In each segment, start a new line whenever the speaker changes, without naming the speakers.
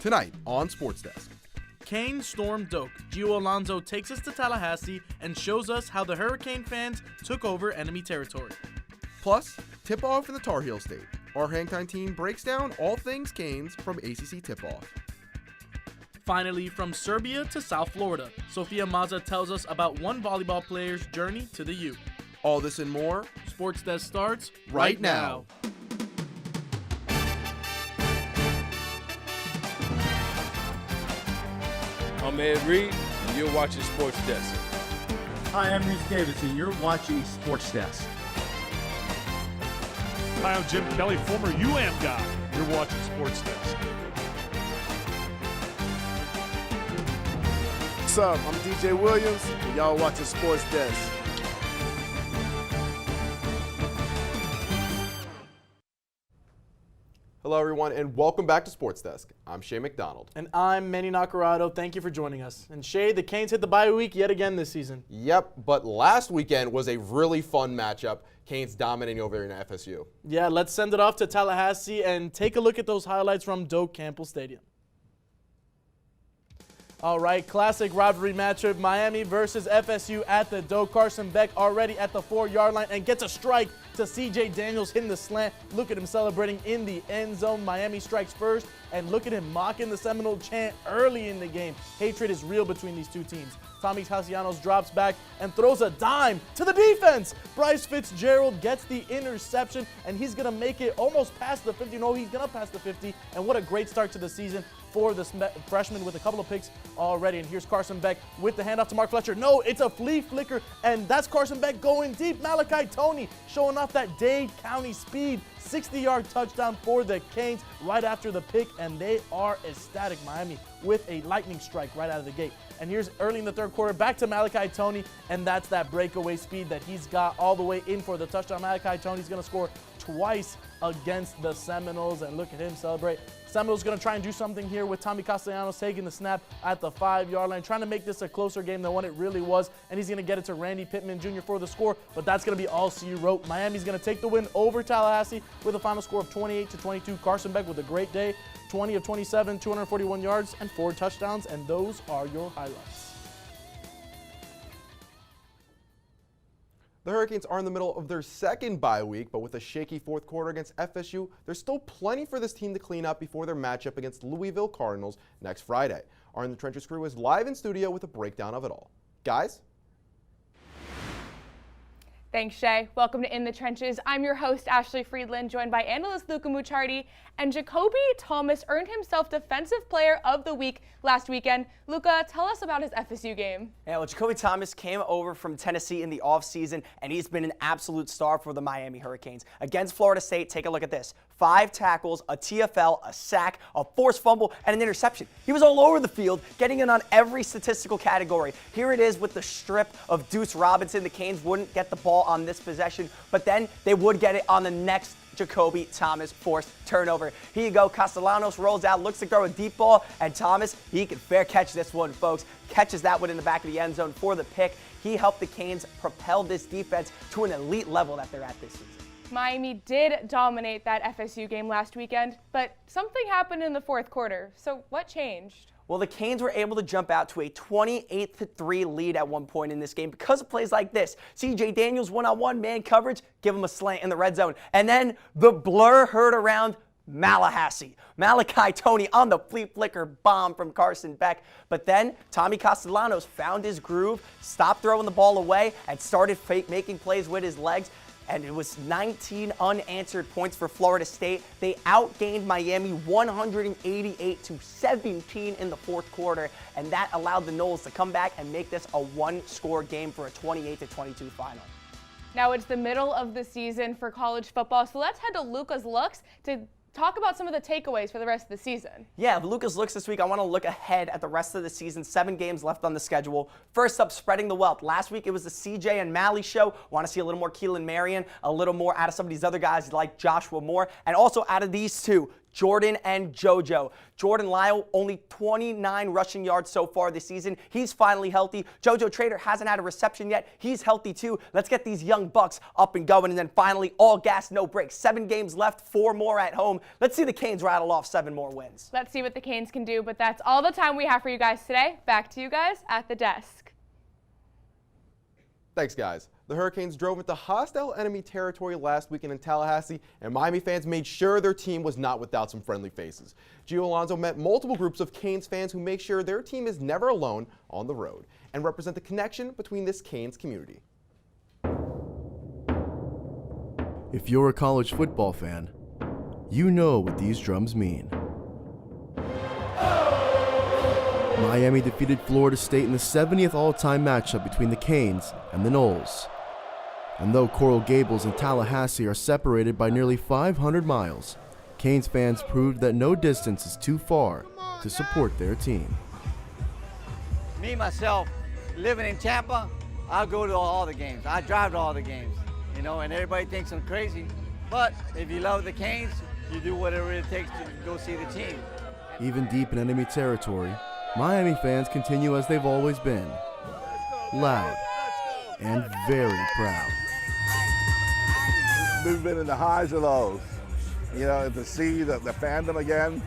Tonight on SportsDesk.
Kane storm Doak. Gio Alonso takes us to Tallahassee and shows us how the Hurricane fans took over enemy territory.
Plus, tip-off in the Tar Heel State. Our Hangtime team breaks down all things Canes from ACC tip-off.
Finally, from Serbia to South Florida, Sofia Maza tells us about one volleyball player's journey to the U.
All this and more
SportsDesk starts
right now.
I'm Ed Reed, and you're watching SportsDesk.
Hi, I'm Reese Davidson. You're watching SportsDesk.
Hi, I'm Jim Kelly, former UM guy. You're watching SportsDesk.
What's up? I'm DJ Williams, and y'all watching SportsDesk.
Hello, everyone, and welcome back to SportsDesk. I'm Shea McDonald.
And I'm Manny Nacarado. Thank you for joining us. And Shay, the Canes hit the bye week yet again this season.
Yep, but last weekend was a really fun matchup. Canes dominating over there in FSU.
Yeah, let's send it off to Tallahassee and take a look at those highlights from Doak Campbell Stadium. All right, classic rivalry matchup, Miami versus FSU at the Doak. Carson Beck already at the 4-yard line and gets a strike to CJ Daniels hitting the slant. Look at him celebrating in the end zone. Miami strikes first, and look at him mocking the Seminole chant early in the game. Hatred is real between these two teams. Tommy Castellanos drops back and throws a dime to the defense. Bryce Fitzgerald gets the interception, and he's going to make it almost past the 50. No, he's going to pass the 50, and what a great start to the season for the freshman with a couple of picks already. And here's Carson Beck with the handoff to Mark Fletcher. No, it's a flea flicker, and that's Carson Beck going deep. Malachi Toney showing off that Dade County speed. 60-yard touchdown for the Canes right after the pick, and they are ecstatic. Miami with a lightning strike right out of the gate. And here's early in the third quarter, back to Malachi Toney, and that's that breakaway speed that he's got all the way in for the touchdown. Malachi Toney's going to score twice against the Seminoles, and look at him celebrate. Seminoles going to try and do something here with Tommy Castellanos taking the snap at the 5-yard line, trying to make this a closer game than what it really was, and he's going to get it to Randy Pittman Jr. for the score, but that's going to be all C wrote. Miami's going to take the win over Tallahassee with a final score of 28-22. Carson Beck with a great day, 20 of 27, 241 yards, and 4 touchdowns, and those are your highlights.
The Hurricanes are in the middle of their second bye week, but with a shaky fourth quarter against FSU, there's still plenty for this team to clean up before their matchup against Louisville Cardinals next Friday. Our In the Trenches crew is live in studio with a breakdown of it all. Guys?
Thanks, Shay. Welcome to In the Trenches. I'm your host, Ashley Friedland, joined by analyst Luca Mucciardi. And Jacoby Thomas earned himself Defensive Player of the Week last weekend. Luca, tell us about his FSU game.
Yeah, well, Jacoby Thomas came over from Tennessee in the offseason, and he's been an absolute star for the Miami Hurricanes. Against Florida State, take a look at this. 5 tackles, a TFL, a sack, a forced fumble, and an interception. He was all over the field, getting in on every statistical category. Here it is with the strip of Deuce Robinson. The Canes wouldn't get the ball on this possession, but then they would get it on the next Jacoby Thomas forced turnover. Here you go. Castellanos rolls out, looks to throw a deep ball, and Thomas, he can fair catch this one, folks. Catches that one in the back of the end zone for the pick. He helped the Canes propel this defense to an elite level that they're at this season.
Miami did dominate that FSU game last weekend, but something happened in the fourth quarter. So what changed?
Well, the Canes were able to jump out to a 28-3 lead at one point in this game because of plays like this. CJ Daniels one-on-one man coverage, give him a slant in the red zone. And then the blur heard around Malachi Toney on the flea flicker bomb from Carson Beck. But then Tommy Castellanos found his groove, stopped throwing the ball away, and started making plays with his legs. And it was 19 unanswered points for Florida State. They outgained Miami 188-17 in the fourth quarter, and that allowed the Noles to come back and make this a one-score game for a 28-22 final.
Now it's the middle of the season for college football, so let's head to Luca's Looks to talk about some of the takeaways for the rest of the season.
Yeah, Lucas Looks this week. I want to look ahead at the rest of the season. 7 games left on the schedule. First up, spreading the wealth. Last week it was the CJ and Malley show. Want to see a little more Keelan Marion, a little more out of some of these other guys like Joshua Moore, and also out of these two, Jordan and JoJo. Jordan Lyle, only 29 rushing yards so far this season. He's finally healthy. JoJo Trader hasn't had a reception yet. He's healthy too. Let's get these young bucks up and going. And then finally, all gas, no brakes. 7 games left, 4 more at home. Let's see the Canes rattle off 7 more wins.
Let's see what the Canes can do, but that's all the time we have for you guys today. Back to you guys at the desk.
Thanks, guys. The Hurricanes drove into hostile enemy territory last weekend in Tallahassee, and Miami fans made sure their team was not without some friendly faces. Gio Alonso met multiple groups of Canes fans who make sure their team is never alone on the road and represent the connection between this Canes community.
If you're a college football fan, you know what these drums mean. Miami defeated Florida State in the 70th all-time matchup between the Canes and the Noles. And though Coral Gables and Tallahassee are separated by nearly 500 miles, Canes fans proved that no distance is too far to support their team.
Me, myself, living in Tampa, I'll go to all the games. I drive to all the games, you know, and everybody thinks I'm crazy. But if you love the Canes, you do whatever it takes to go see the team.
Even deep in enemy territory, Miami fans continue as they've always been, loud and very proud.
We've been in the highs and lows. You know, to see the fandom again.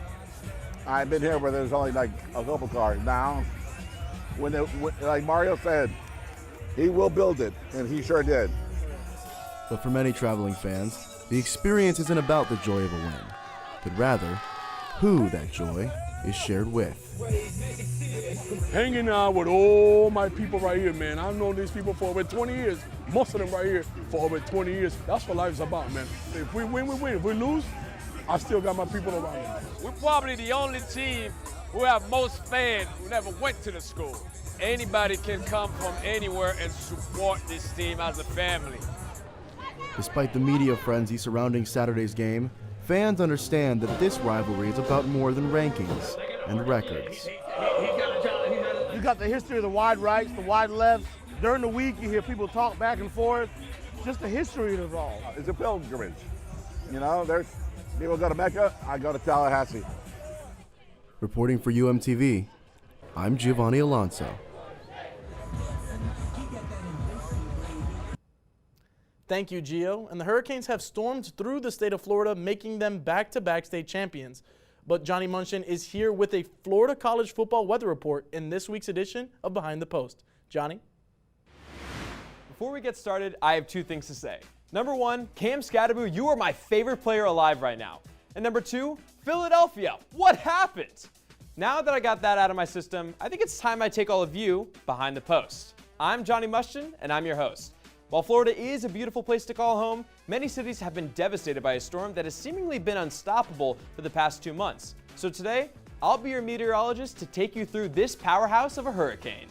I've been here where there's only like a couple cars. Now, like Mario said, he will build it, and he sure did.
But for many traveling fans, the experience isn't about the joy of a win, but rather who that joy is shared with.
Hanging out with all my people right here, man. I've known these people for over 20 years. Most of them right here for over 20 years. That's what life's about, man. If we win, we win. If we lose, I still got my people around me.
We're probably the only team who have most fans who never went to the school. Anybody can come from anywhere and support this team as a family.
Despite the media frenzy surrounding Saturday's game, fans understand that this rivalry is about more than rankings and records.
You got the history of the wide rights, the wide lefts. During the week, you hear people talk back and forth. Just the history of it all.
It's a pilgrimage. You know, there's people go to Mecca, I go to Tallahassee.
Reporting for UMTV, I'm Giovanni Alonso.
Thank you, Gio. And the Hurricanes have stormed through the state of Florida, making them back-to-back state champions. But Johnny Munchin is here with a Florida college football weather report in this week's edition of Behind the Post. Johnny?
Before we get started, I have 2 things to say. Number 1, Cam Scatterbu, you are my favorite player alive right now. And number 2, Philadelphia, what happened? Now that I got that out of my system, I think it's time I take all of you behind the post. I'm Johnny Munchin, and I'm your host. While Florida is a beautiful place to call home, many cities have been devastated by a storm that has seemingly been unstoppable for the past 2 months. So today, I'll be your meteorologist to take you through this powerhouse of a hurricane.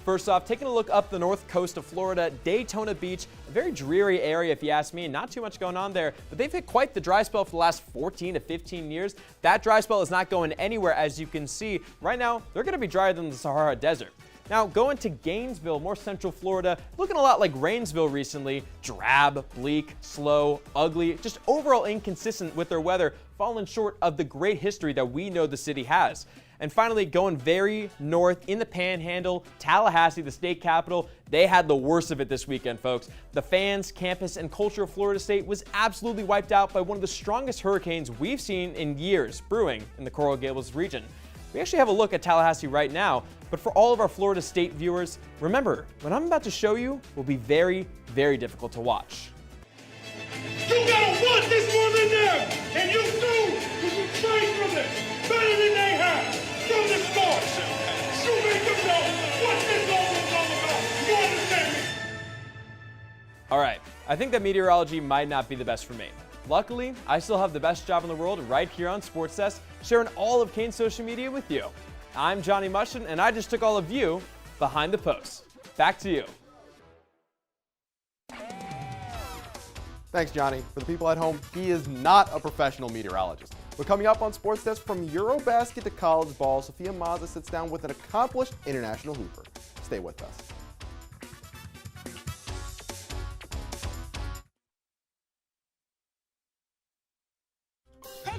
First off, taking a look up the north coast of Florida, Daytona Beach, a very dreary area if you ask me, not too much going on there, but they've hit quite the dry spell for the last 14 to 15 years. That dry spell is not going anywhere, as you can see. Right now, they're going to be drier than the Sahara Desert. Now, going to Gainesville, more central Florida, looking a lot like Rainsville recently. Drab, bleak, slow, ugly, just overall inconsistent with their weather, falling short of the great history that we know the city has. And finally, going very north in the Panhandle, Tallahassee, the state capital, they had the worst of it this weekend, folks. The fans, campus, and culture of Florida State was absolutely wiped out by one of the strongest hurricanes we've seen in years brewing in the Coral Gables region. We actually have a look at Tallahassee right now, but for all of our Florida State viewers, remember, what I'm about to show you will be very, very difficult to watch.
You gotta want this more than them, and you do, because you trained for this better than they have. From the start, you make them know what this all is all about. You understand me?
All right, I think that meteorology might not be the best for me. Luckily, I still have the best job in the world right here on SportsDesk, sharing all of Cane's social media with you. I'm Johnny Munchin, and I just took all of you behind the post. Back to you.
Thanks, Johnny. For the people at home, he is not a professional meteorologist. But coming up on SportsDesk, from Eurobasket to college ball, Sophia Mazza sits down with an accomplished international hooper. Stay with us.
Hey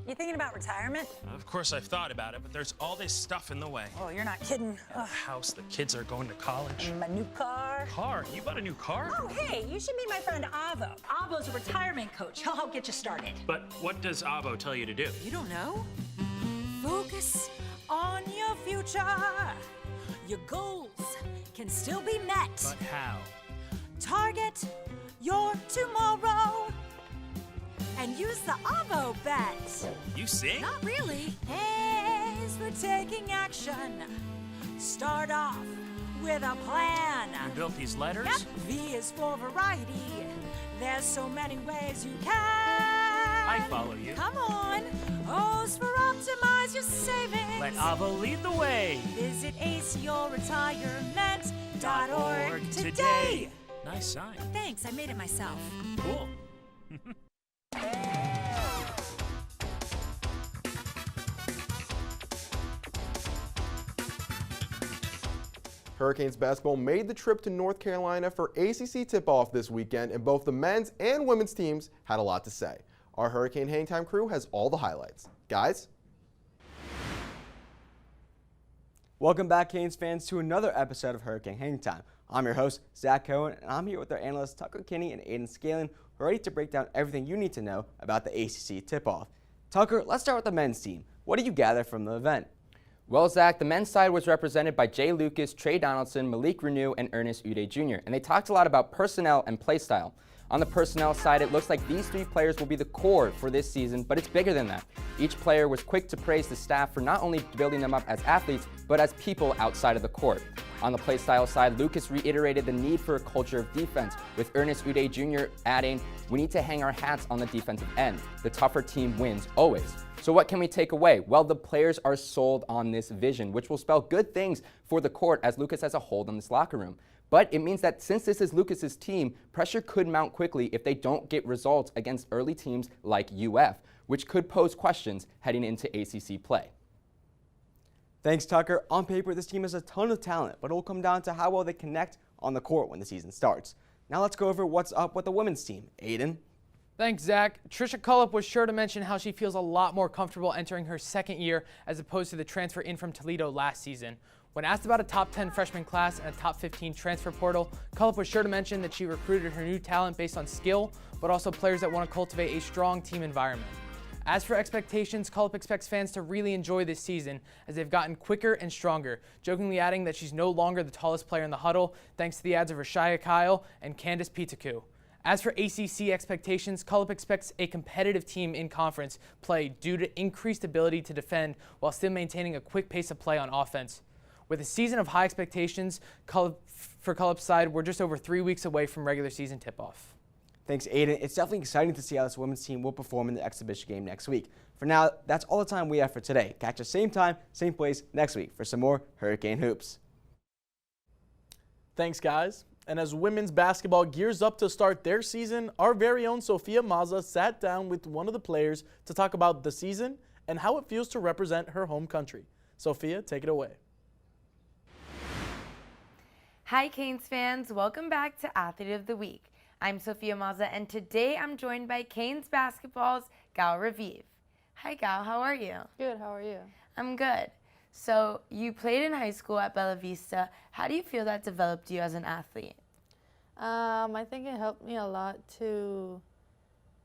You thinking about retirement?
Of course I've thought about it, but there's all this stuff in the way.
Oh, you're not kidding.
The house, the kids are going to college.
My new car.
Car? You bought a new car?
Oh, hey, you should meet my friend Avo. Avo's a retirement coach. He'll help get you started.
But what does Avo tell you to do?
You don't know? Focus on your future. Your goals can still be met.
But how?
Target your tomorrow and use the Avo bet.
You sing?
Not really. A is for taking action. Start off with a plan.
You built these letters?
Yep. V is for variety. There's so many ways you can.
I follow you.
Come on. O's for optimize your savings.
Let Avo lead the way.
Visit aceyourretirement.org today.
Nice sign.
Thanks, I made it myself.
Cool.
Hurricanes basketball made the trip to North Carolina for ACC tip-off this weekend, and both the men's and women's teams had a lot to say. Our Hurricane Hangtime crew has all the highlights. Guys?
Welcome back, Canes fans, to another episode of Hurricane Hangtime. I'm your host, Zach Cohen, and I'm here with our analysts Tucker Kinney and Aiden Scaling, who are ready to break down everything you need to know about the ACC tip-off. Tucker, let's start with the men's team. What did you gather from the event?
Well, Zach, the men's side was represented by Jay Lucas, Trey Donaldson, Malik Renew, and Ernest Uday Jr., and they talked a lot about personnel and play style. On the personnel side, it looks like these three players will be the core for this season, but it's bigger than that. Each player was quick to praise the staff for not only building them up as athletes, but as people outside of the court. On the play style side, Lucas reiterated the need for a culture of defense, with Ernest Uday Jr. adding, "We need to hang our hats on the defensive end. The tougher team wins, always." So what can we take away? Well, the players are sold on this vision, which will spell good things for the court as Lucas has a hold on this locker room. But it means that since this is Lucas's team, pressure could mount quickly if they don't get results against early teams like UF, which could pose questions heading into ACC play.
Thanks, Tucker. On paper, this team has a ton of talent, but it will come down to how well they connect on the court when the season starts. Now let's go over what's up with the women's team. Aiden?
Thanks, Zach. Trisha Cullip was sure to mention how she feels a lot more comfortable entering her second year as opposed to the transfer in from Toledo last season. When asked about a top 10 freshman class and a top 15 transfer portal, Cullip was sure to mention that she recruited her new talent based on skill, but also players that want to cultivate a strong team environment. As for expectations, Cullip expects fans to really enjoy this season as they've gotten quicker and stronger, jokingly adding that she's no longer the tallest player in the huddle thanks to the ads of Rashaya Kyle and Candace Pitaku. As for ACC expectations, Cullip expects a competitive team in conference play due to increased ability to defend while still maintaining a quick pace of play on offense. With a season of high expectations, for Cullip's side, we're just over 3 weeks away from regular season tip-off.
Thanks, Aiden. It's definitely exciting to see how this women's team will perform in the exhibition game next week. For now, that's all the time we have for today. Catch us same time, same place next week for some more Hurricane Hoops.
Thanks, guys. And as women's basketball gears up to start their season, our very own Sophia Mazza sat down with one of the players to talk about the season and how it feels to represent her home country. Sophia, take it away.
Hi, Canes fans. Welcome back to Athlete of the Week. I'm Sophia Mazza, and today I'm joined by Canes basketball's Gal Raviv. Hi, Gal. How are you?
Good. How are you?
I'm good. So you played in high school at Bella Vista. How do you feel that developed you as an athlete?
I think it helped me a lot to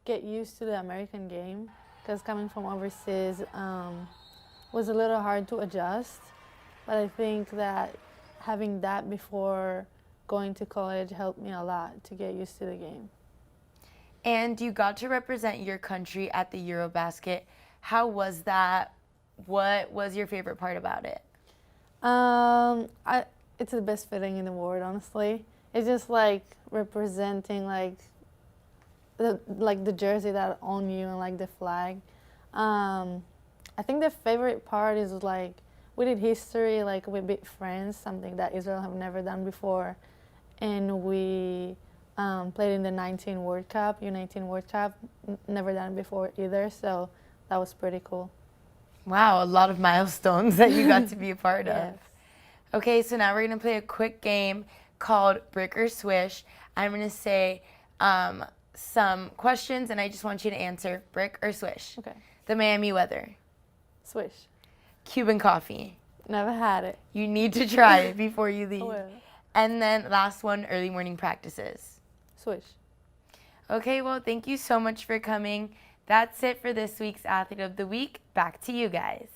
get used to the American game because coming from overseas was a little hard to adjust. But I think that having that before going to college helped me a lot to get used to the game.
And you got to represent your country at the Eurobasket. How was that? What was your favorite part about it?
It's the best feeling in the world, honestly. It's just like representing the jersey that on you and like the flag. I think the favorite part is like we did history, like we beat France, something that Israel have never done before, and we played in the U19 World Cup, never done before either. So that was pretty cool.
Wow, a lot of milestones that you got to be a part of.
Yes.
Okay, so now we're going to play a quick game called Brick or Swish. I'm going to say some questions, and I just want you to answer brick or swish.
Okay.
The Miami weather.
Swish.
Cuban coffee.
Never had it.
You need to try it before you leave.
I will.
And then last one, early morning practices.
Swish.
Okay, well, thank you so much for coming. That's it for this week's Athlete of the Week. Back to you guys.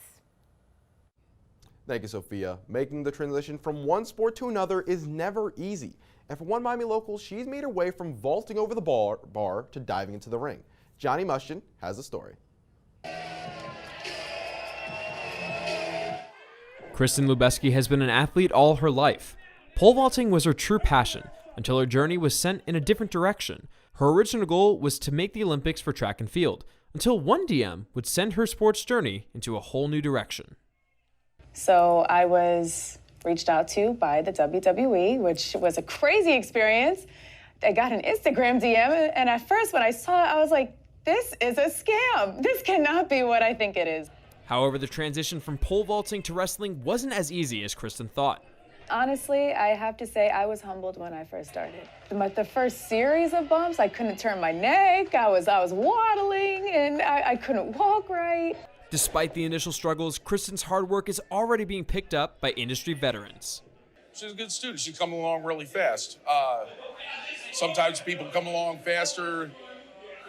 Thank you, Sophia. Making the transition from one sport to another is never easy. And for one Miami local, she's made her way from vaulting over the bar to diving into the ring. Johnny Mushkin has the story.
Kristen Lubeski has been an athlete all her life. Pole vaulting was her true passion until her journey was sent in a different direction. Her original goal was to make the Olympics for track and field, until one DM would send her sports journey into a whole new direction.
So I was reached out to by the WWE, which was a crazy experience. I got an Instagram DM, and at first when I saw it, I was like, this is a scam. This cannot be what I think it is.
However, the transition from pole vaulting to wrestling wasn't as easy as Kristen thought.
Honestly, I have to say I was humbled when I first started. The first series of bumps, I couldn't turn my neck, I was waddling, and I couldn't walk right.
Despite the initial struggles, Kristen's hard work is already being picked up by industry veterans.
She's a good student. She's coming along really fast. Sometimes people come along faster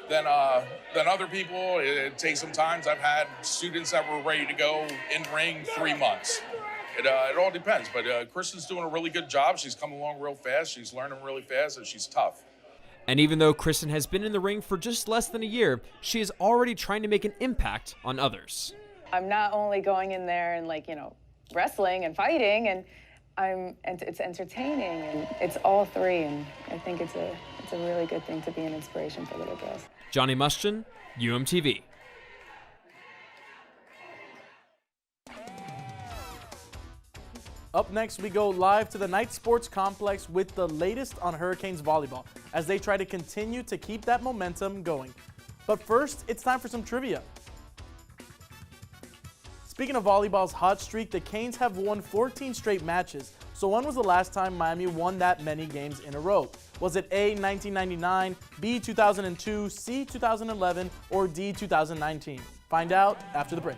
than other people. It takes some time. I've had students that were ready to go in ring 3 months. It all depends, but Kristen's doing a really good job. She's coming along real fast. She's learning really fast, and she's tough.
And even though Kristen has been in the ring for just less than a year, she is already trying to make an impact on others.
I'm not only going in there and wrestling and fighting, and it's entertaining, and it's all three, and I think it's a really good thing to be an inspiration for little girls.
Johnny Mushkin, UMTV.
Up next, we go live to the Knight Sports Complex with the latest on Hurricanes volleyball as they try to continue to keep that momentum going. But first, it's time for some trivia. Speaking of volleyball's hot streak, the Canes have won 14 straight matches. So when was the last time Miami won that many games in a row? Was it A, 1999, B, 2002, C, 2011, or D, 2019? Find out after the break.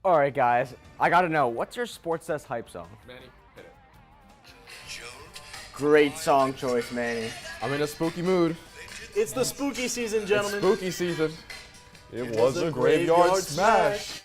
All right, guys, I gotta know, what's your SportsDesk hype song?
Manny, hit it.
Great song choice, Manny.
I'm in a spooky mood.
It's the spooky season, gentlemen.
It's spooky season. It was a graveyard smash.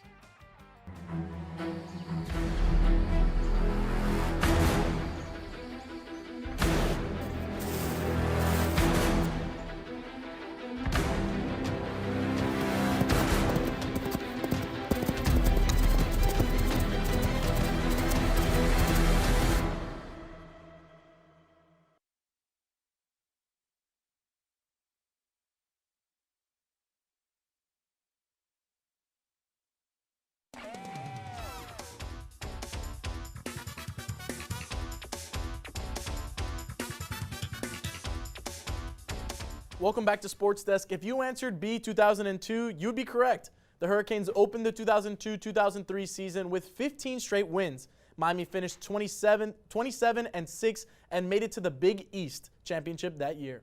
Welcome back to Sports Desk. If you answered B, 2002, you'd be correct. The Hurricanes opened the 2002-2003 season with 15 straight wins. Miami finished 27-6 and made it to the Big East Championship that year.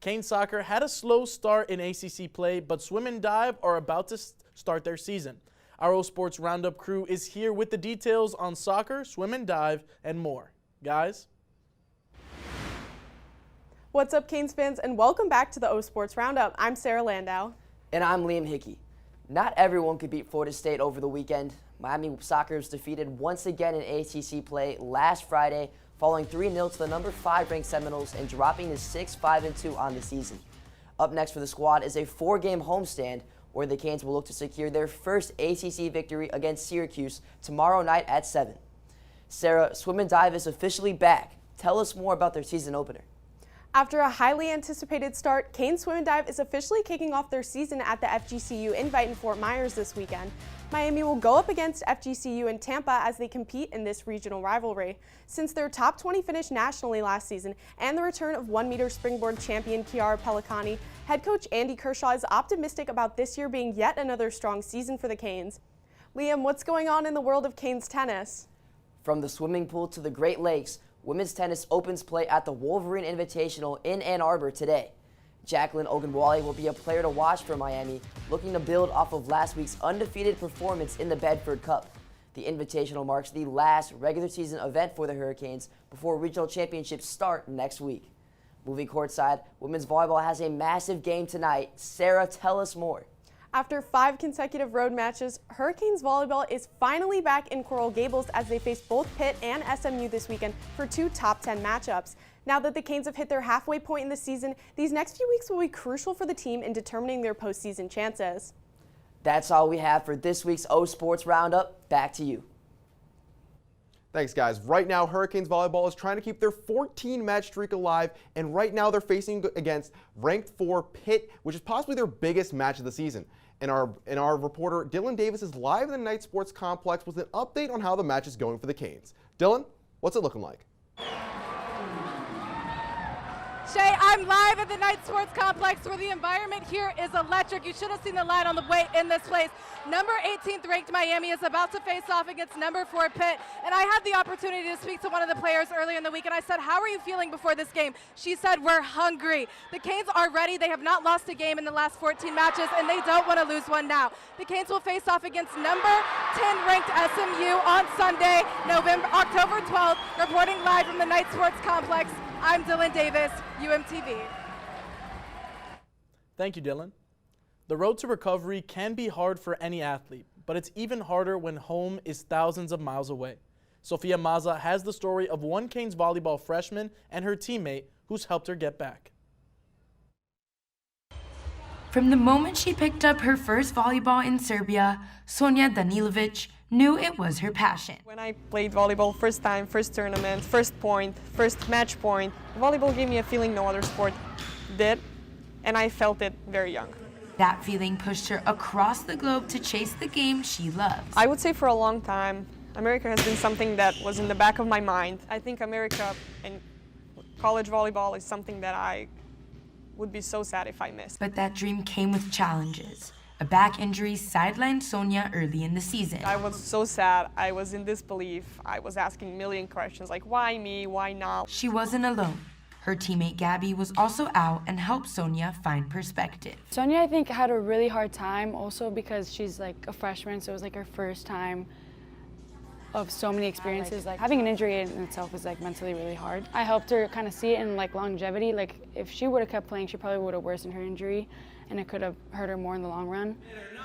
Cane soccer had a slow start in ACC play, but swim and dive are about to start their season. Our O Sports Roundup crew is here with the details on soccer, swim and dive, and more. Guys?
What's up, Canes fans, and welcome back to the O Sports Roundup. I'm Sarah Landau.
And I'm Liam Hickey. Not everyone could beat Florida State over the weekend. Miami soccer was defeated once again in ACC play last Friday, falling 3-0 to the number 5 ranked Seminoles and dropping to 6-5-2 on the season. Up next for the squad is a 4-game homestand where the Canes will look to secure their first ACC victory against Syracuse tomorrow night at 7. Sarah, swim and dive is officially back. Tell us more about their season opener.
After a highly anticipated start, Canes Swim and Dive is officially kicking off their season at the FGCU Invite in Fort Myers this weekend. Miami will go up against FGCU in Tampa as they compete in this regional rivalry. Since their top 20 finish nationally last season and the return of 1-meter springboard champion Chiara Pellicani, head coach Andy Kershaw is optimistic about this year being yet another strong season for the Canes. Liam, what's going on in the world of Canes tennis?
From the swimming pool to the Great Lakes, women's tennis opens play at the Wolverine Invitational in Ann Arbor today. Jacqueline Ogunbowale will be a player to watch for Miami, looking to build off of last week's undefeated performance in the Bedford Cup. The Invitational marks the last regular season event for the Hurricanes before regional championships start next week. Moving courtside, women's volleyball has a massive game tonight. Sarah, tell us more.
After 5 consecutive road matches, Hurricanes volleyball is finally back in Coral Gables as they face both Pitt and SMU this weekend for 2 top 10 matchups. Now that the Canes have hit their halfway point in the season, these next few weeks will be crucial for the team in determining their postseason chances.
That's all we have for this week's O Sports Roundup. Back to you.
Thanks, guys. Right now, Hurricanes volleyball is trying to keep their 14-match streak alive, and right now they're facing against ranked 4 Pitt, which is possibly their biggest match of the season. And our reporter, Dylan Davis, is live in the Knight Sports Complex with an update on how the match is going for the Canes. Dylan, what's it looking like?
Shay, I'm live at the Knight Sports Complex where the environment here is electric. You should have seen the line on the way in this place. Number 18th ranked Miami is about to face off against number 4 Pitt. And I had the opportunity to speak to one of the players earlier in the week and I said, how are you feeling before this game? She said, we're hungry. The Canes are ready. They have not lost a game in the last 14 matches and they don't want to lose one now. The Canes will face off against number 10 ranked SMU on Sunday, October 12th, reporting live from the Knight Sports Complex. I'm Dylan Davis, UMTV.
Thank you, Dylan. The road to recovery can be hard for any athlete, but it's even harder when home is thousands of miles away. Sophia Mazza has the story of one Canes volleyball freshman and her teammate who's helped her get back.
From the moment she picked up her first volleyball in Serbia, Sonja Danilovic knew it was her passion.
When I played volleyball, first time, first tournament, first point, first match point, volleyball gave me a feeling no other sport did, and I felt it very young.
That feeling pushed her across the globe to chase the game she loves.
I would say for a long time, America has been something that was in the back of my mind. I think America and college volleyball is something that I would be so sad if I missed.
But that dream came with challenges. A back injury sidelined Sonja early in the season.
I was so sad. I was in disbelief. I was asking a million questions like, why me? Why not?
She wasn't alone. Her teammate Gabby was also out and helped Sonja find perspective.
Sonja, I think, had a really hard time also because she's like a freshman, so it was like her first time of so many experiences. Like having an injury in itself is like mentally really hard. I helped her kind of see it in like longevity. Like if she would have kept playing, she probably would have worsened her injury and it could have hurt her more in the long run.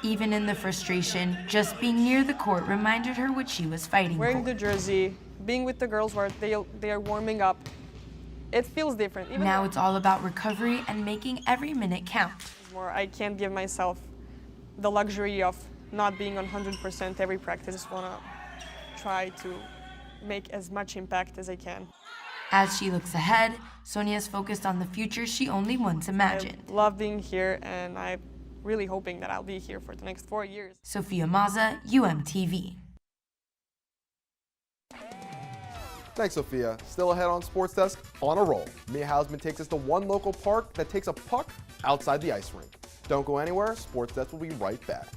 Even in the frustration, just being near the court reminded her what she was fighting
Wearing
for.
the jersey, being with the girls where they are warming up, it feels different. Even
now it's all about recovery and making every minute count.
I can't give myself the luxury of not being 100% every practice. I just want to try to make as much impact as I can.
As she looks ahead, Sonja is focused on the future she only once imagined.
I love being here, and I'm really hoping that I'll be here for the next 4 years.
Sophia Mazza, UMTV.
Thanks, Sophia. Still ahead on Sports Desk, on a roll. Mia Hausman takes us to one local park that takes a puck outside the ice rink. Don't go anywhere. Sports Desk will be right back.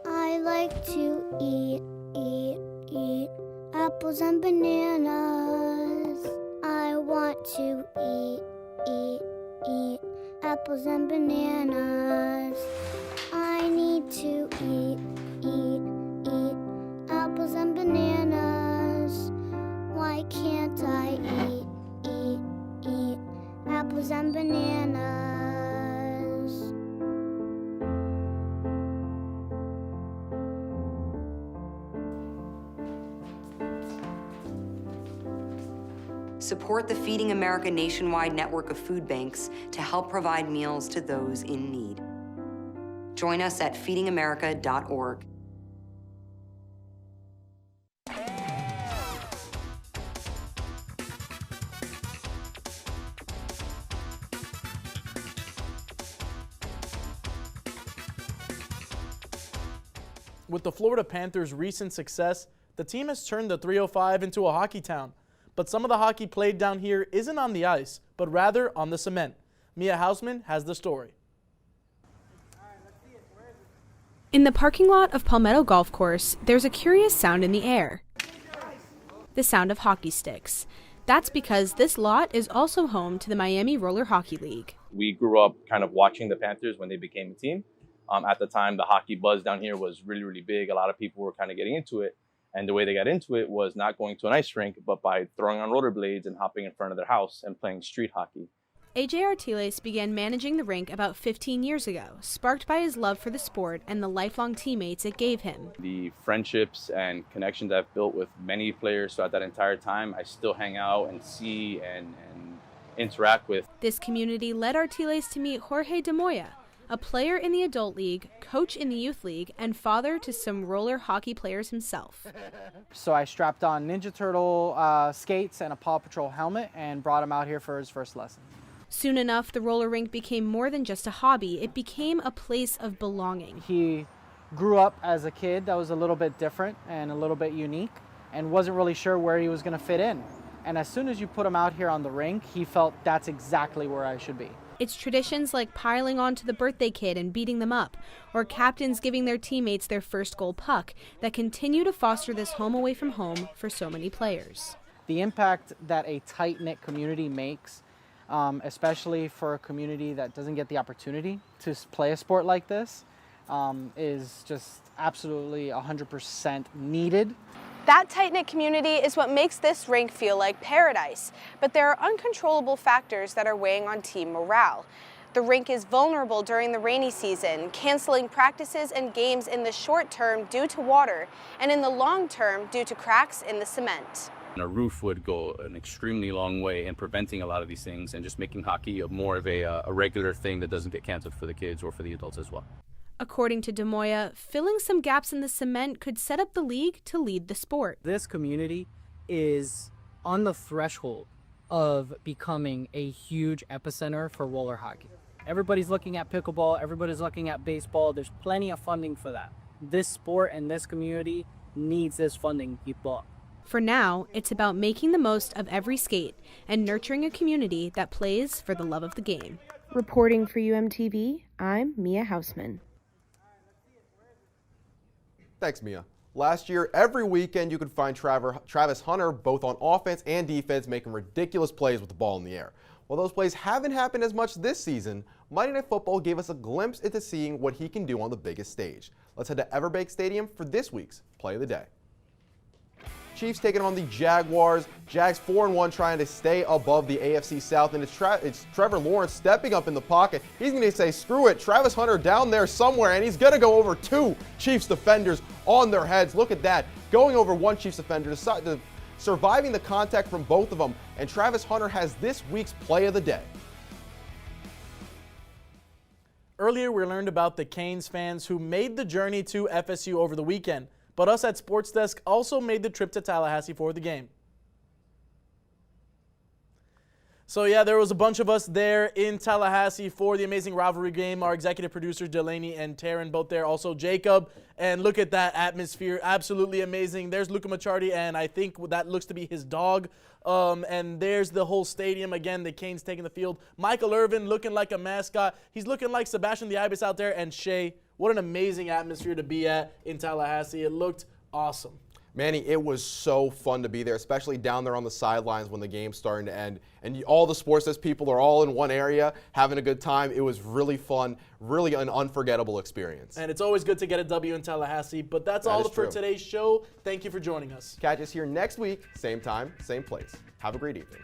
I like to eat apples and bananas. I want to eat apples and bananas. I need to eat apples and bananas. Why can't I eat apples and bananas?
Support the Feeding America nationwide network of food banks to help provide meals to those in need. Join us at feedingamerica.org.
With the Florida Panthers' recent success, the team has turned the 305 into a hockey town. But some of the hockey played down here isn't on the ice, but rather on the cement. Mia Hausman has the story.
In the parking lot of Palmetto Golf Course, there's a curious sound in the air. The sound of hockey sticks. That's because this lot is also home to the Miami Roller Hockey League.
We grew up kind of watching the Panthers when they became a team. At the time, the hockey buzz down here was really, really big. A lot of people were kind of getting into it. And the way they got into it was not going to an ice rink, but by throwing on rollerblades and hopping in front of their house and playing street hockey.
AJ Artiles began managing the rink about 15 years ago, sparked by his love for the sport and the lifelong teammates it gave him.
The friendships and connections I've built with many players throughout that entire time, I still hang out and see and interact with.
This community led Artiles to meet Jorge de Moya, a player in the adult league, coach in the youth league, and father to some roller hockey players himself.
So I strapped on Ninja Turtle skates and a Paw Patrol helmet and brought him out here for his first lesson.
Soon enough, the roller rink became more than just a hobby. It became a place of belonging.
He grew up as a kid that was a little bit different and a little bit unique and wasn't really sure where he was going to fit in. And as soon as you put him out here on the rink, he felt that's exactly where I should be.
It's traditions like piling onto the birthday kid and beating them up, or captains giving their teammates their first goal puck that continue to foster this home away from home for so many players.
The impact that a tight-knit community makes, especially for a community that doesn't get the opportunity to play a sport like this, is just absolutely 100% needed.
That tight-knit community is what makes this rink feel like paradise, but there are uncontrollable factors that are weighing on team morale. The rink is vulnerable during the rainy season, canceling practices and games in the short term due to water, and in the long term due to cracks in the cement.
A roof would go an extremely long way in preventing a lot of these things and just making hockey more of a regular thing that doesn't get canceled for the kids or for the adults as well.
According to de Moya, filling some gaps in the cement could set up the league to lead the sport.
This community is on the threshold of becoming a huge epicenter for roller hockey. Everybody's looking at pickleball, everybody's looking at baseball. There's plenty of funding for that. This sport and this community needs this funding to keep up.
For now, it's about making the most of every skate and nurturing a community that plays for the love of the game.
Reporting for UMTV, I'm Mia Hausman.
Thanks, Mia. Last year, every weekend, you could find Travis Hunter both on offense and defense making ridiculous plays with the ball in the air. While those plays haven't happened as much this season, Monday Night Football gave us a glimpse into seeing what he can do on the biggest stage. Let's head to Everbank Stadium for this week's Play of the Day. Chiefs taking on the Jaguars. Jags 4-1 trying to stay above the AFC South, and it's Trevor Lawrence stepping up in the pocket. He's going to say, screw it, Travis Hunter down there somewhere, and he's going to go over two Chiefs defenders on their heads. Look at that, going over one Chiefs defender, surviving the contact from both of them, and Travis Hunter has this week's Play of the Day.
Earlier, we learned about the Canes fans who made the journey to FSU over the weekend. But us at SportsDesk also made the trip to Tallahassee for the game. So yeah, there was a bunch of us there in Tallahassee for the amazing rivalry game. Our executive producers, Delaney and Taryn, both there. Also Jacob. And look at that atmosphere. Absolutely amazing. There's Luca Macciardi, and I think that looks to be his dog. And there's the whole stadium. Again, the Canes taking the field. Michael Irvin looking like a mascot. He's looking like Sebastian the Ibis out there. And Shea, what an amazing atmosphere to be at in Tallahassee. It looked awesome.
Manny, it was so fun to be there, especially down there on the sidelines when the game's starting to end. And all the SportsDesk people are all in one area having a good time. It was really fun, really an unforgettable experience.
And it's always good to get a W in Tallahassee. But that's all for today's show. Thank you for joining us.
Catch us here next week, same time, same place. Have a great evening.